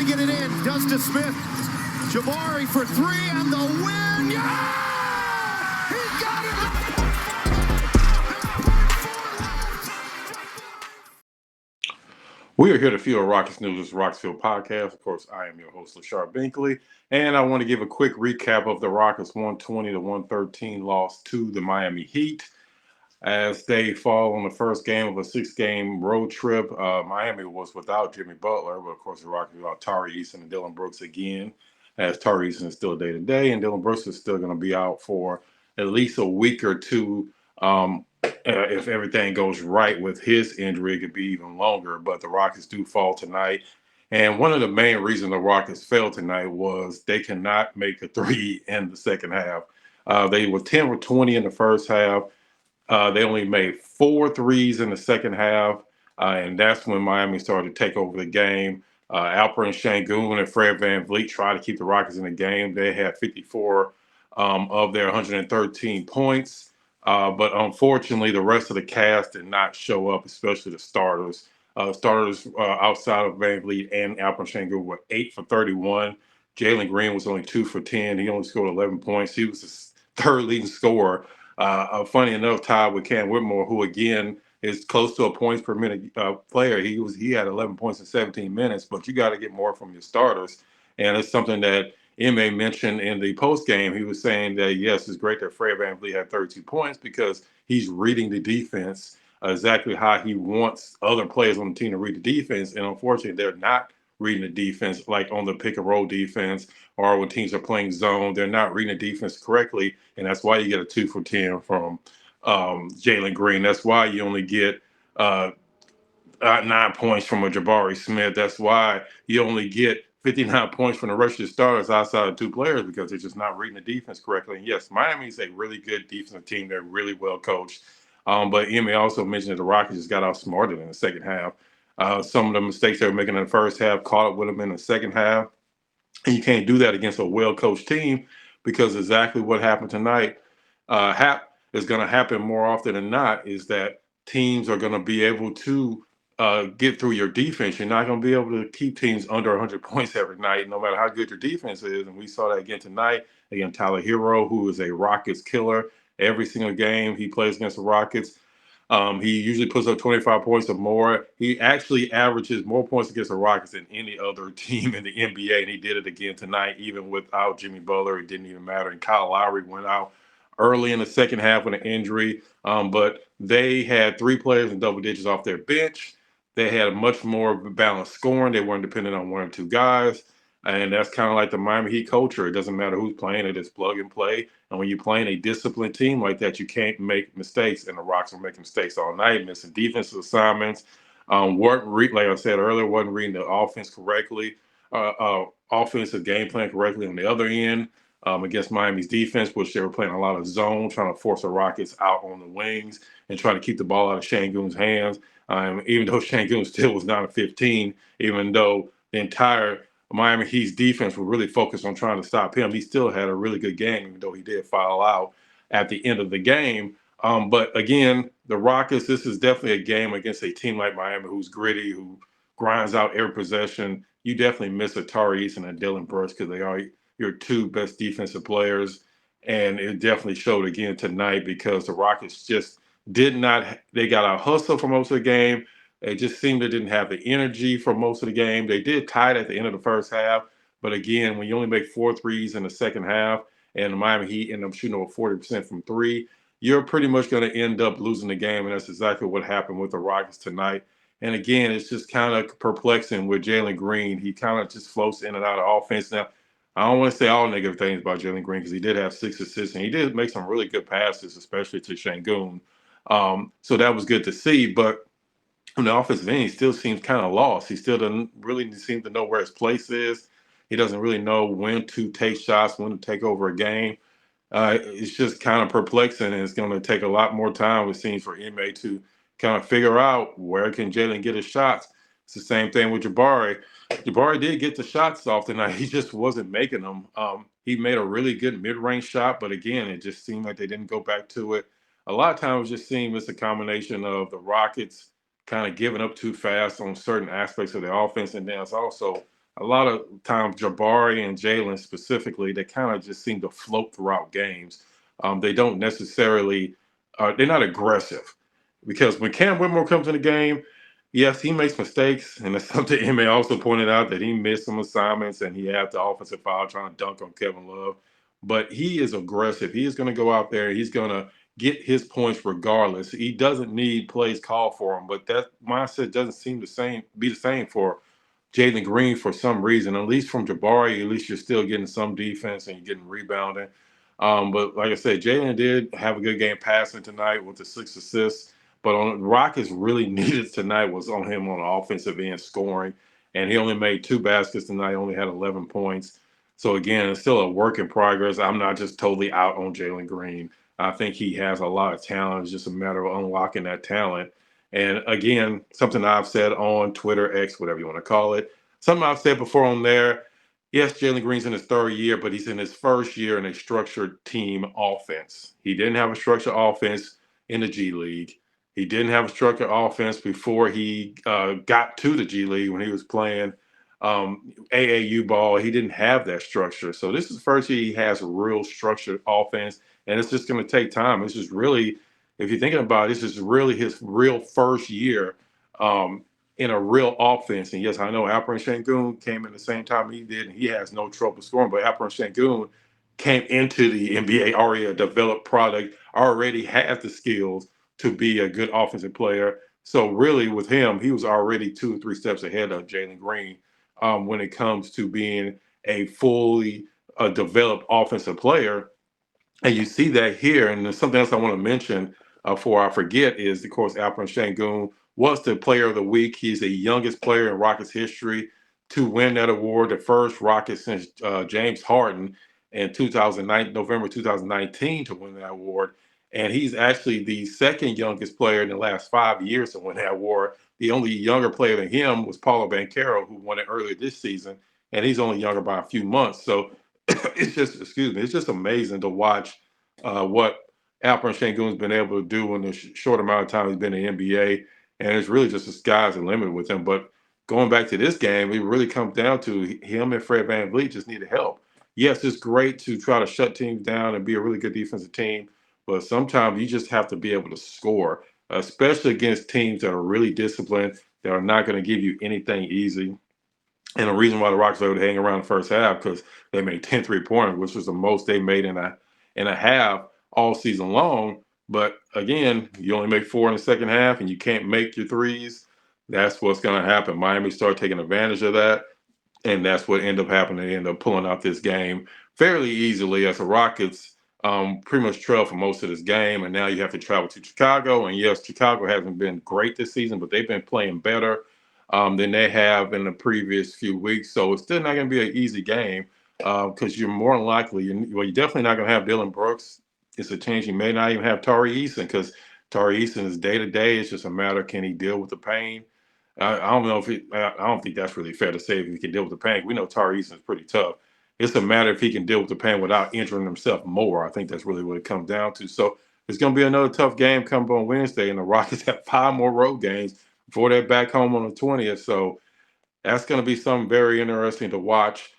get it in. Does to Smith. Jabari for three and the win. Yeah! He got it! We are here to fuel Rockets News' This Rocketsville podcast. Of course, I am your host, Lachard Binkley, and I want to give a quick recap of the Rockets' 120-113 loss to the Miami Heat as they fall on the first game of a six-game road trip. Miami was without Jimmy Butler, but of course the Rockets without Tari Eason and Dillon Brooks again, as Tari Eason is still day-to-day, and Dillon Brooks is still going to be out for at least a week or two. If everything goes right with his injury, it could be even longer. But the Rockets do fall tonight. And one of the main reasons the Rockets fell tonight was they cannot make a three in the second half. They were 10 for 20 in the first half. They only made 4 threes in the second half. And that's when Miami started to take over the game. Alperen, Sengun, and Fred VanVleet tried to keep the Rockets in the game. They had 54 of their 113 points. But unfortunately, the rest of the cast did not show up, especially the starters. Starters outside of VanVleet and Alperen Sengun were 8 for 31. Jalen Green was only 2 for 10. He only scored 11 points. He was the third leading scorer. Funny enough, tied with Cam Whitmore, who again is close to a points per minute player. He had 11 points in 17 minutes, but you got to get more from your starters, and it's something that Ime mentioned in the post game. He was saying that yes, it's great that Fred VanVleet had 32 points because he's reading the defense exactly how he wants other players on the team to read the defense, and unfortunately, they're not reading the defense like on the pick and roll defense or when teams are playing zone. They're not reading the defense correctly, and that's why you get a 2 for 10 from Jalen Green. That's why you only get 9 points from a Jabari Smith. That's why you only get 59 points from the rest of the starters outside of 2 players because they're just not reading the defense correctly. And yes, Miami's a really good defensive team. They're really well coached. But Ime also mentioned that the Rockets just got outsmarted in the second half. Some of the mistakes they were making in the first half caught up with them in the second half. And you can't do that against a well-coached team because exactly what happened tonight is going to happen more often than not is that teams are going to be able to get through your defense. You're not going to be able to keep teams under 100 points every night, no matter how good your defense is. And we saw that again tonight against Tyler Hero, who is a Rockets killer. Every single game he plays against the Rockets, he usually puts up 25 points or more. He actually averages more points against the Rockets than any other team in the NBA, and he did it again tonight, even without Jimmy Butler. It didn't even matter. And Kyle Lowry went out early in the second half with an injury, but they had 3 players in double digits off their bench. They had a much more balanced scoring. They weren't dependent on 1 or 2 guys. And that's kind of like the Miami Heat culture. It doesn't matter who's playing it, it's plug and play. And when you're playing a disciplined team like that, you can't make mistakes. And the Rocks were making mistakes all night, missing defensive assignments. Like I said earlier, wasn't reading the offense correctly, offensive game plan correctly on the other end against Miami's defense, which they were playing a lot of zone, trying to force the Rockets out on the wings and trying to keep the ball out of Sengun's hands. Even though Sengun still was down to 15, even though the entire Miami Heat's defense was really focused on trying to stop him, he still had a really good game, even though he did foul out at the end of the game. But again, the Rockets, this is definitely a game against a team like Miami who's gritty, who grinds out every possession. You definitely miss a Tari Eason and Dillon Brooks because they are your 2 best defensive players. And it definitely showed again tonight because the Rockets just they got a hustle for most of the game. It just seemed they didn't have the energy for most of the game. They did tie it at the end of the first half. But again, when you only make 4 threes in the second half and the Miami Heat end up shooting over 40% from 3, you're pretty much going to end up losing the game. And that's exactly what happened with the Rockets tonight. And again, it's just kind of perplexing with Jalen Green. He kind of just floats in and out of offense. Now, I don't want to say all negative things about Jalen Green because he did have 6 assists and he did make some really good passes, especially to Sengun. So that was good to see. But on the offensive end, he still seems kind of lost. He still doesn't really seem to know where his place is. He doesn't really know when to take shots, when to take over a game. It's just kind of perplexing, and it's going to take a lot more time, it seems, for Ime to kind of figure out where can Jalen get his shots. It's the same thing with Jabari. Jabari did get the shots off tonight. He just wasn't making them. He made a really good mid-range shot, but again, it just seemed like they didn't go back to it. A lot of times it just seemed it's a combination of the Rockets kind of giving up too fast on certain aspects of their offense, and then it's also a lot of times Jabari and Jalen specifically, they kind of just seem to float throughout games. They don't necessarily, they're not aggressive because when Cam Whitmore comes in the game, yes, he makes mistakes, and that's something Emma also pointed out that he missed some assignments and he had the offensive foul trying to dunk on Kevin Love. But he is aggressive. He is going to go out there. He's going to get his points regardless. He doesn't need plays called for him. But that mindset doesn't seem be the same for Jalen Green for some reason. At least from Jabari, at least you're still getting some defense and you're getting rebounding. But like I said, Jalen did have a good game passing tonight with the 6 assists. But on Rockets really needed tonight was on him on the offensive end scoring. And he only made 2 baskets tonight, only had 11 points. So again, it's still a work in progress. I'm not just totally out on Jalen Green. I think he has a lot of talent. It's just a matter of unlocking that talent. And again, something I've said on Twitter, X, whatever you want to call it, something I've said before on there. Yes, Jalen Green's in his 3rd year, but he's in his 1st year in a structured team offense. He didn't have a structured offense in the G League. He didn't have a structured offense before he got to the G League when he was playing AAU ball. He didn't have that structure. So this is the 1st year he has a real structured offense, and it's just going to take time. It's just really, if you're thinking about it, this is really his real 1st year in a real offense. And yes, I know Alperen Sengun came in the same time he did, and he has no trouble scoring, but Alperen Sengun came into the NBA already a developed product, already has the skills to be a good offensive player. So really, with him, he was already 2 or 3 steps ahead of Jalen Green when it comes to being a fully developed offensive player. And you see that here. And there's something else I want to mention before I forget is, of course, Alperen Sengun was the player of the week. He's the youngest player in Rockets history to win that award, the first Rocket since James Harden in November 2019 to win that award. And he's actually the second youngest player in the last 5 years to win that award. The only younger player than him was Paulo Banchero, who won it earlier this season, and he's only younger by a few months. So it's just, excuse me, it's just amazing to watch what Alperen Sengun's been able to do in the short amount of time he's been in the NBA. And it's really just the sky's the limit with him. But going back to this game, it really comes down to him and Fred VanVleet just needed help. Yes, it's great to try to shut teams down and be a really good defensive team, but sometimes you just have to be able to score, especially against teams that are really disciplined, that are not going to give you anything easy. And the reason why the Rockets were able to hang around the first half because they made 10 3-pointers, which was the most they made in a half all season long. But again, you only make 4 in the second half and you can't make your threes. That's what's going to happen. Miami started taking advantage of that, and that's what ended up happening. They ended up pulling out this game fairly easily as the Rockets pretty much trailed for most of this game. And now you have to travel to Chicago. And yes, Chicago hasn't been great this season, but they've been playing better than they have in the previous few weeks. So it's still not going to be an easy game because you're more than likely, you're definitely not going to have Dylan Brooks. It's a chance you may not even have Tari Eason because Tari Eason is day to day. It's just a matter of can he deal with the pain. I don't know if I don't think that's really fair to say if he can deal with the pain. We know Tari Eason is pretty tough. It's a matter if he can deal with the pain without injuring himself more. I think that's really what it comes down to. So it's going to be another tough game coming on Wednesday, and the Rockets have 5 more road games before they're back home on the 20th. So that's going to be something very interesting to watch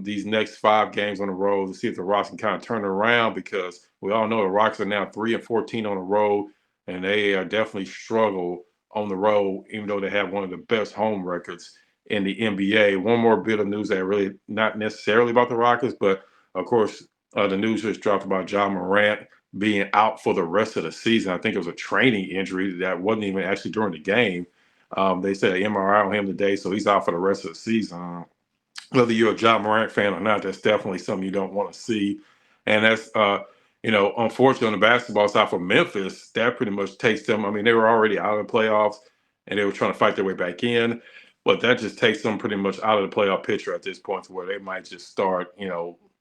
these next 5 games on the road to see if the Rockets can kind of turn it around because we all know the Rockets are now 3-14 on the road, and they are definitely struggle on the road, even though they have one of the best home records in the NBA. One more bit of news that really not necessarily about the Rockets, but of course, the news just dropped about John Morant being out for the rest of the season. I think it was a training injury that wasn't even actually during the game. They said an MRI on him today, so he's out for the rest of the season. Whether you're a John Morant fan or not, that's definitely something you don't want to see. And that's, unfortunately on the basketball side for Memphis, that pretty much takes them. I mean, they were already out of the playoffs and they were trying to fight their way back in, but that just takes them pretty much out of the playoff picture at this point to where they might just start,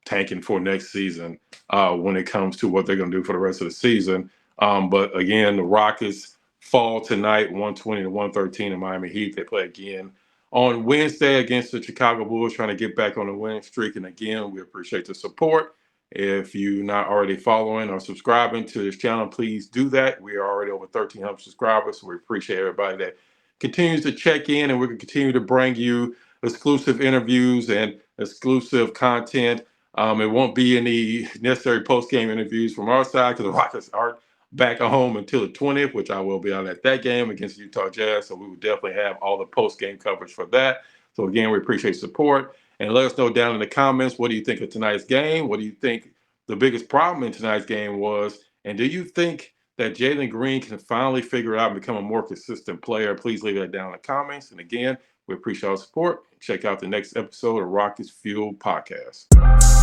tanking for next season when it comes to what they're going to do for the rest of the season. But again, the Rockets fall tonight, 120-113 in Miami Heat. They play again on Wednesday against the Chicago Bulls, trying to get back on the winning streak. And again, we appreciate the support. If you're not already following or subscribing to this channel, please do that. We are already over 1,300 subscribers, so we appreciate everybody that continues to check in, and we're going to continue to bring you exclusive interviews and exclusive content. It won't be any necessary post-game interviews from our side because the Rockets aren't back at home until the 20th, which I will be out at that game against the Utah Jazz. So we will definitely have all the post-game coverage for that. So again, we appreciate support. And let us know down in the comments, what do you think of tonight's game? What do you think the biggest problem in tonight's game was? And do you think that Jalen Green can finally figure it out and become a more consistent player? Please leave that down in the comments. And again, we appreciate our support. Check out the next episode of Rockets Fuel Podcast.